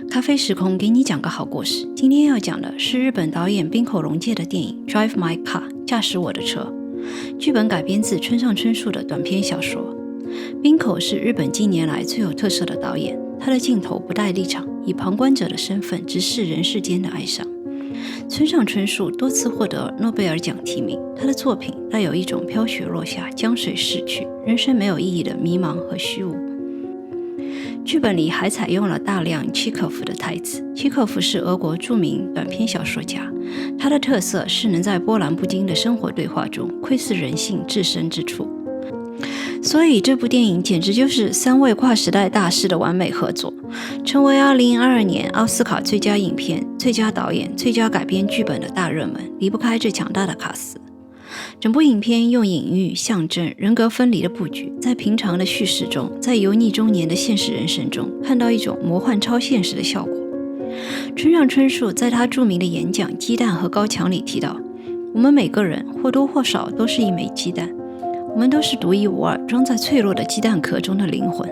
咖啡时空给你讲个好故事。今天要讲的是日本导演滨口龙介的电影《Drive My Car》驾驶我的车。剧本改编自村上春树的短篇小说。滨口是日本近年来最有特色的导演，他的镜头不带立场，以旁观者的身份直视人世间的哀伤。村上春树多次获得诺贝尔奖提名，他的作品带有一种飘雪落下、江水逝去、人生没有意义的迷茫和虚无。剧本里还采用了大量契诃夫的台词。契诃夫是俄国著名短篇小说家，他的特色是能在波澜不惊的生活对话中窥视人性至深之处。所以这部电影简直就是三位跨时代大师的完美合作，成为2022年奥斯卡最佳影片、最佳导演、最佳改编剧本的大热门，离不开这强大的卡司。整部影片用隐喻、象征、人格分离的布局，在平常的叙事中，在油腻中年的现实人生中，看到一种魔幻超现实的效果。村上春树在他著名的演讲《鸡蛋和高墙》里提到，我们每个人或多或少都是一枚鸡蛋，我们都是独一无二、装在脆弱的鸡蛋壳中的灵魂。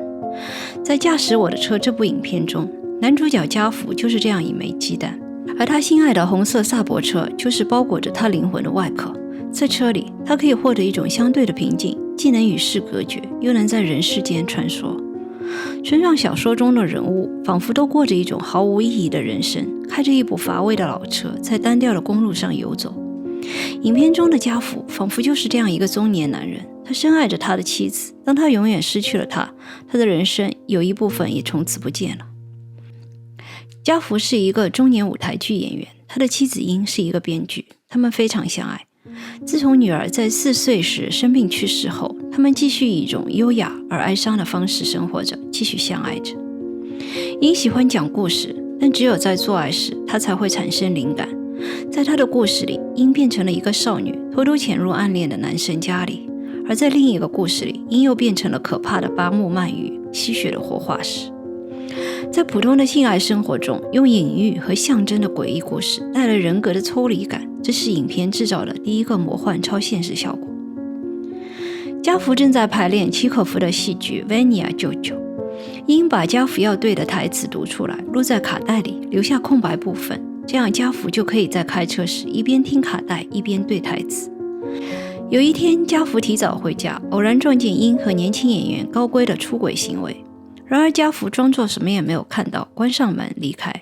在《驾驶我的车》这部影片中，男主角家福就是这样一枚鸡蛋，而他心爱的红色萨博车就是包裹着他灵魂的外壳。在车里，他可以获得一种相对的平静，既能与世隔绝，又能在人世间穿梭。村上小说中的人物仿佛都过着一种毫无意义的人生，开着一部乏味的老车，在单调的公路上游走。影片中的家福仿佛就是这样一个中年男人，他深爱着他的妻子，当他永远失去了他，他的人生有一部分也从此不见了。家福是一个中年舞台剧演员，他的妻子英是一个编剧，他们非常相爱。自从女儿在4岁时生病去世后，他们继续以一种优雅而哀伤的方式生活着，继续相爱着。英喜欢讲故事，但只有在做爱时，她才会产生灵感。在她的故事里，英变成了一个少女，偷偷潜入暗恋的男生家里；而在另一个故事里，英又变成了可怕的八目鳗鱼，吸血的活化石。在普通的性爱生活中，用隐喻和象征的诡异故事带来人格的抽离感，这是影片制造的第一个魔幻超现实效果。家福正在排练契诃夫的戏剧《Vanya 舅舅》，英把家福要对的台词读出来，录在卡带里，留下空白部分，这样家福就可以在开车时一边听卡带一边对台词。有一天，家福提早回家，偶然撞见英和年轻演员高圭的出轨行为。然而家福装作什么也没有看到，关上门离开。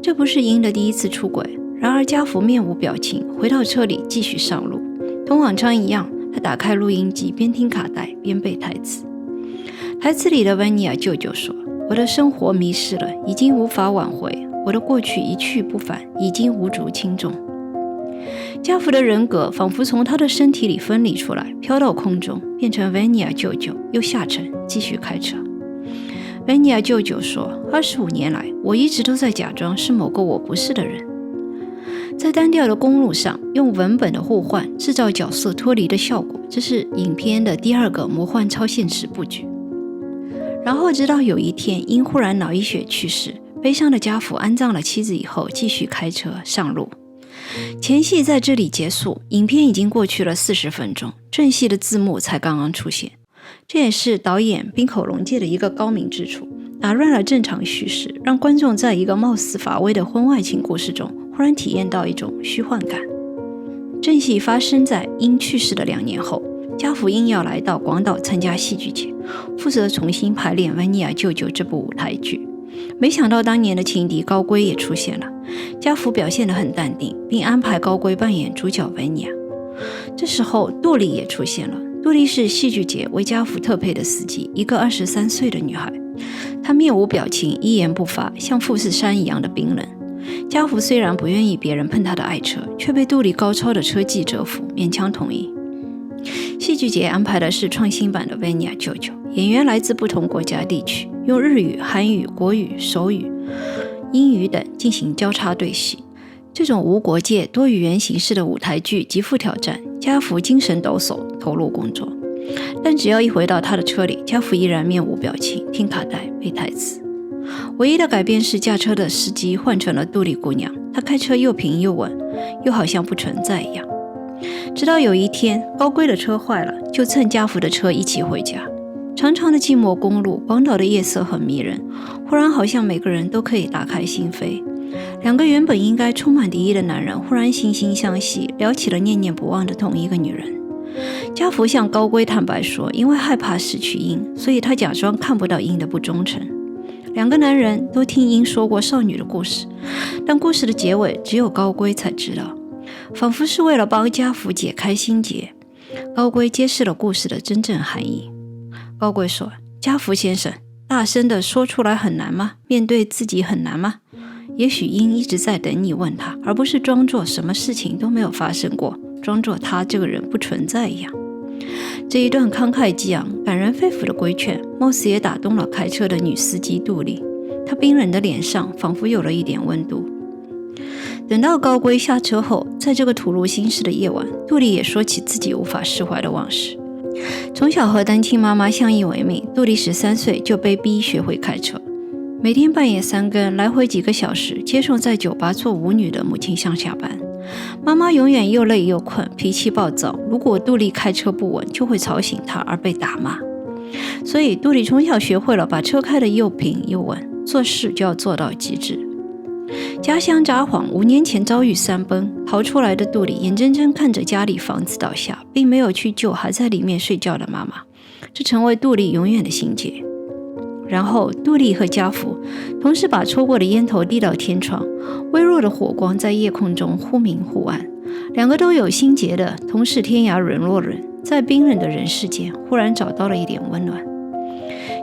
这不是英的第一次出轨，然而家福面无表情，回到车里继续上路。同往常一样，他打开录音机，边听卡带边背台词。台词里的温尼亚舅舅说：“我的生活迷失了，已经无法挽回；我的过去一去不返，已经无足轻重。”家福的人格仿佛从他的身体里分离出来，飘到空中，变成温尼亚舅舅，又下沉继续开车。温尼亚舅舅说：“25年来，我一直都在假装是某个我不是的人。”在单调的公路上，用文本的互换制造角色脱离的效果，这是影片的第二个魔幻超现实布局。然后直到有一天，因忽然脑溢血去世，悲伤的家福安葬了妻子以后，继续开车上路。前戏在这里结束，影片已经过去了40分钟，正戏的字幕才刚刚出现。这也是导演滨口龙介的一个高明之处，打乱了正常叙事，让观众在一个貌似乏味的婚外情故事中忽然体验到一种虚幻感。正戏发生在英去世的2年后，家福因要来到广岛参加戏剧节，负责重新排练《温尼亚舅舅》这部舞台剧。没想到当年的情敌高圭也出现了，家福表现得很淡定，并安排高圭扮演主角温尼亚。这时候杜莉也出现了，杜莉是戏剧节为家福特配的司机，一个23岁的女孩。她面无表情，一言不发，像富士山一样的冰冷。家福虽然不愿意别人碰他的爱车，却被杜莉高超的车技折服，勉强同意。戏剧节安排的是创新版的《温尼亚舅舅》，演员来自不同国家地区，用日语、韩语、国语、手语、英语等进行交叉对戏。这种无国界多语言形式的舞台剧极富挑战，家福精神抖擞，投入工作。但只要一回到他的车里，家福依然面无表情，听卡带背台词。唯一的改变是驾车的司机换成了杜莉姑娘，她开车又平又稳，又好像不存在一样。直到有一天，高圭的车坏了，就蹭家福的车一起回家。长长的寂寞公路，广岛的夜色很迷人，忽然好像每个人都可以打开心扉。两个原本应该充满敌意的男人，忽然惺惺相惜，聊起了念念不忘的同一个女人。家福向高龟坦白说，因为害怕失去鹰，所以他假装看不到鹰的不忠诚。两个男人都听鹰说过少女的故事，但故事的结尾只有高龟才知道，仿佛是为了帮家福解开心结。高龟揭示了故事的真正含义。高龟说，家福先生，大声地说出来很难吗？面对自己很难吗？也许鹰一直在等你问他，而不是装作什么事情都没有发生过，装作他这个人不存在一样。这一段慷慨激昂、感人肺腑的规劝，貌似也打动了开车的女司机杜丽。她冰冷的脸上仿佛有了一点温度。等到高龟下车后，在这个吐露心事的夜晚，杜丽也说起自己无法释怀的往事。从小和单亲妈妈相依为命，杜丽13岁就被逼学会开车，每天半夜3更来回几个小时，接送在酒吧做舞女的母亲上下班。妈妈永远又累又困，脾气暴躁，如果杜丽开车不稳，就会吵醒她而被打骂。所以杜丽从小学会了把车开得又平又稳，做事就要做到极致。家乡札幌5年前遭遇山崩，逃出来的杜丽眼睁睁看着家里房子倒下，并没有去救还在里面睡觉的妈妈，这成为杜丽永远的心结。然后杜丽和家福同时把抽过的烟头递到天窗，微弱的火光在夜空中忽明忽暗。两个都有心结的同是天涯沦落人，在冰冷的人世间忽然找到了一点温暖。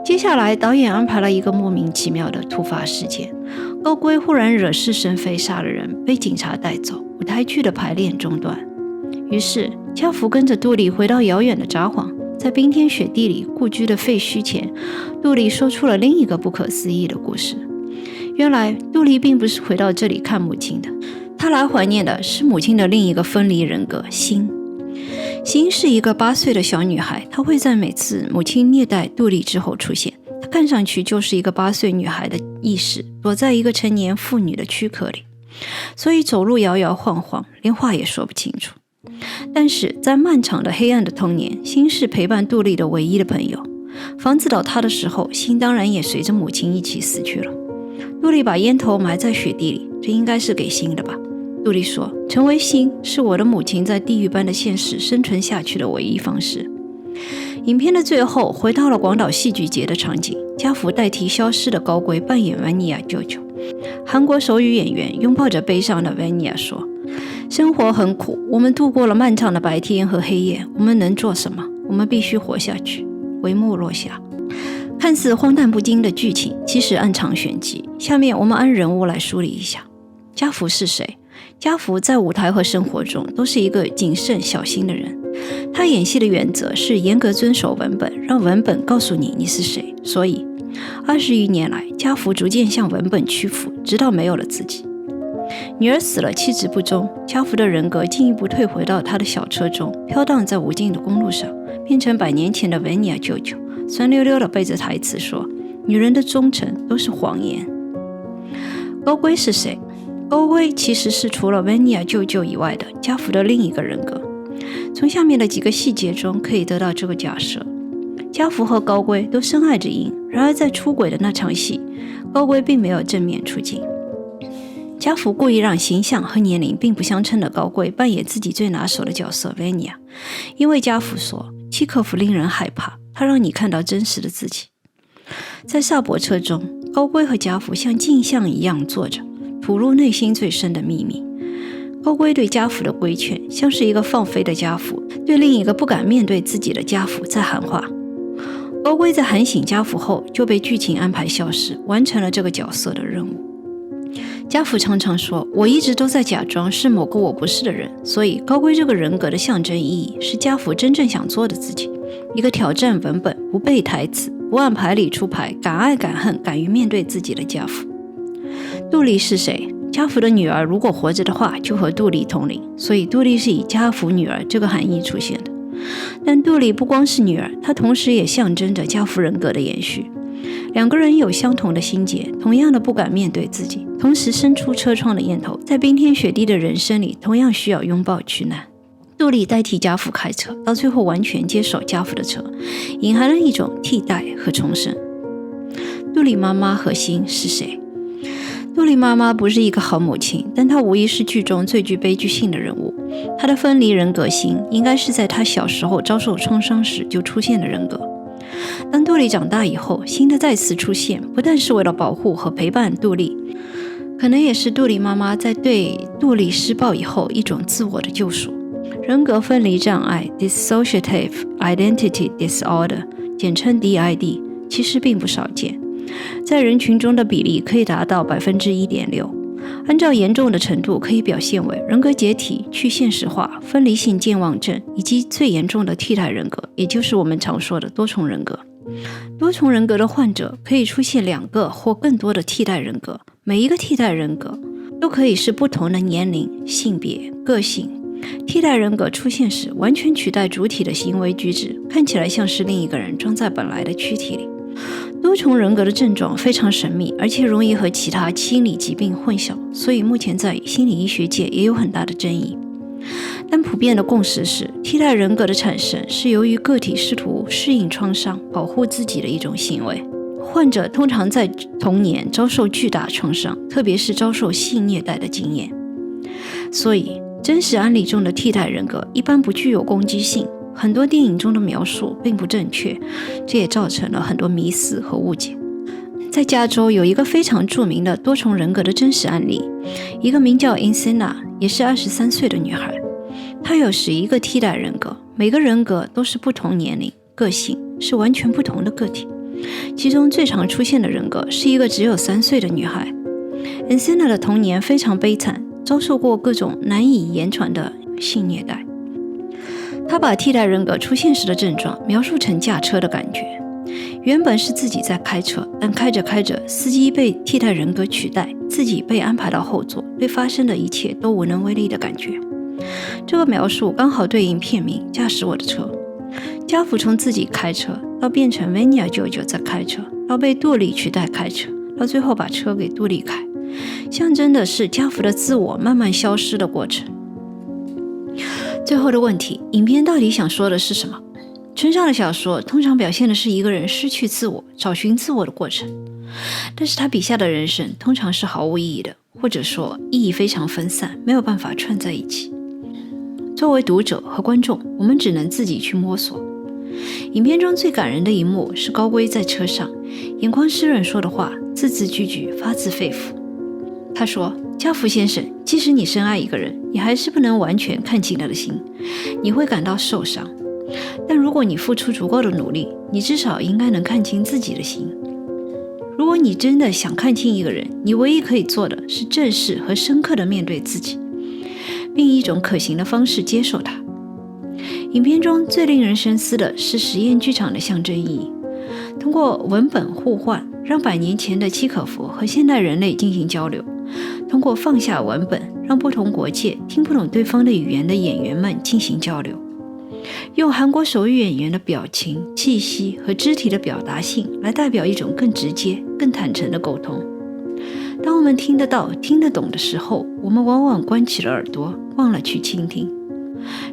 接下来导演安排了一个莫名其妙的突发事件，高龟忽然惹是生非杀了人，被警察带走，舞台剧的排练中断。于是家福跟着杜丽回到遥远的札幌，在冰天雪地里故居的废墟前，杜丽说出了另一个不可思议的故事。原来杜丽并不是回到这里看母亲的，她来怀念的是母亲的另一个分离人格心。心是一个8岁的小女孩，她会在每次母亲虐待杜丽之后出现，她看上去就是一个8岁女孩的意识，躲在一个成年妇女的躯壳里，所以走路摇摇晃晃，连话也说不清楚。但是在漫长的黑暗的童年，心是陪伴杜丽的唯一的朋友。房子倒塌的时候，心当然也随着母亲一起死去了。杜丽把烟头埋在雪地里，这应该是给心的吧。杜丽说，成为心是我的母亲在地狱般的现实生存下去的唯一方式。影片的最后回到了广岛戏剧节的场景，家福代替消失的高龟扮演维尼亚舅舅。韩国手语演员拥抱着悲伤的维尼亚说，生活很苦，我们度过了漫长的白天和黑夜，我们能做什么？我们必须活下去。帷幕落下，看似荒诞不经的剧情其实暗藏玄机。下面我们按人物来梳理一下。家福是谁？家福在舞台和生活中都是一个谨慎小心的人，他演戏的原则是严格遵守文本，让文本告诉你是谁。所以20余年来，家福逐渐向文本屈服，直到没有了自己。女儿死了，气质不忠，家福的人格进一步退回到他的小车中，飘荡在无尽的公路上，变成100年前的维尼亚舅舅，酸溜溜地背着台词说，女人的忠诚都是谎言。高龟是谁？高龟其实是除了维尼亚舅舅以外的家福的另一个人格。从下面的几个细节中可以得到这个假设。家福和高龟都深爱着鹰，然而在出轨的那场戏，高龟并没有正面出镜。家福故意让形象和年龄并不相称的高龟扮演自己最拿手的角色维尼亚，因为家福说，契诃夫令人害怕，他让你看到真实的自己。在萨博车中，高龟和家福像镜像一样坐着，吐露内心最深的秘密。高龟对家福的规劝，像是一个放飞的家福对另一个不敢面对自己的家福在喊话。高龟在喊醒家福后就被剧情安排消失，完成了这个角色的任务。家福常常说，我一直都在假装是某个我不是的人，所以高龟这个人格的象征意义是家福真正想做的自己，一个挑战文本、不背台词、不按牌理出牌、敢爱敢恨、敢于面对自己的家福。杜丽是谁？家福的女儿如果活着的话，就和杜丽同龄，所以杜丽是以家福女儿这个含义出现的。但杜丽不光是女儿，她同时也象征着家福人格的延续。两个人有相同的心结，同样的不敢面对自己，同时伸出车窗的烟头，在冰天雪地的人生里同样需要拥抱取暖。杜丽代替家父开车，到最后完全接手家父的车，隐含了一种替代和重生。杜丽妈妈核心是谁？杜丽妈妈不是一个好母亲，但她无疑是剧中最具悲剧性的人物。她的分离人格性应该是在她小时候遭受创伤时就出现的人格。当杜丽长大以后，新的再次出现，不但是为了保护和陪伴杜丽，可能也是杜丽妈妈在对杜丽施暴以后一种自我的救赎。人格分离障碍 Dissociative Identity Disorder 简称 DID 其实并不少见，在人群中的比例可以达到 1.6%， 按照严重的程度可以表现为人格解体、去现实化、分离性健忘症，以及最严重的替代人格，也就是我们常说的多重人格。多重人格的患者可以出现2个或更多的替代人格，每一个替代人格都可以是不同的年龄、性别、个性。替代人格出现时，完全取代主体的行为举止，看起来像是另一个人装在本来的躯体里。多重人格的症状非常神秘，而且容易和其他心理疾病混淆，所以目前在心理医学界也有很大的争议。但普遍的共识是，替代人格的产生是由于个体试图适应创伤、保护自己的一种行为。患者通常在童年遭受巨大创伤，特别是遭受性虐待的经验。所以真实案例中的替代人格一般不具有攻击性，很多电影中的描述并不正确，这也造成了很多迷思和误解。在加州有一个非常著名的多重人格的真实案例，一个名叫 Insana， 也是23岁的女孩，她有11个替代人格，每个人格都是不同年龄、个性，是完全不同的个体。其中最常出现的人格是一个只有3岁的女孩。Insana 的童年非常悲惨，遭受过各种难以言传的性虐待。他把替代人格出现时的症状描述成驾车的感觉，原本是自己在开车，但开着开着，司机被替代人格取代，自己被安排到后座，对发生的一切都无能为力的感觉。这个描述刚好对应片名《驾驶我的车》。家父从自己开车到变成 Vanya 舅舅在开车，到被杜丽取代开车，到最后把车给杜丽开，象征的是家父的自我慢慢消失的过程。最后的问题，影片到底想说的是什么？村上的小说通常表现的是一个人失去自我、找寻自我的过程，但是他笔下的人生通常是毫无意义的，或者说意义非常分散，没有办法串在一起。作为读者和观众，我们只能自己去摸索。影片中最感人的一幕是高圭在车上，眼眶湿润说的话，字字句句发自肺腑。他说：家父先生，即使你深爱一个人，你还是不能完全看清他的心，你会感到受伤。但如果你付出足够的努力，你至少应该能看清自己的心。如果你真的想看清一个人，你唯一可以做的是正视和深刻地面对自己，并以一种可行的方式接受它。影片中最令人深思的是实验剧场的象征意义，通过文本互换，让100年前的契可夫和现代人类进行交流，通过放下文本，让不同国界听不懂对方的语言的演员们进行交流，用韩国手语演员的表情、气息和肢体的表达性来代表一种更直接、更坦诚的沟通。当我们听得到、听得懂的时候，我们往往关起了耳朵，忘了去倾听。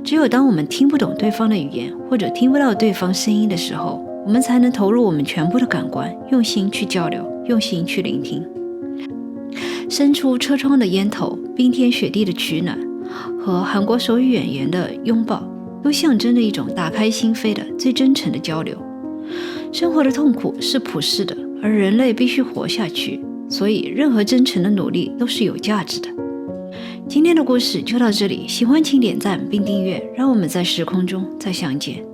只有当我们听不懂对方的语言，或者听不到对方声音的时候，我们才能投入我们全部的感官，用心去交流，用心去聆听。伸出车窗的烟头、冰天雪地的取暖和韩国手语演员的拥抱，都象征着一种打开心扉的最真诚的交流。生活的痛苦是普世的，而人类必须活下去，所以任何真诚的努力都是有价值的。今天的故事就到这里，喜欢请点赞并订阅，让我们在时空中再相见。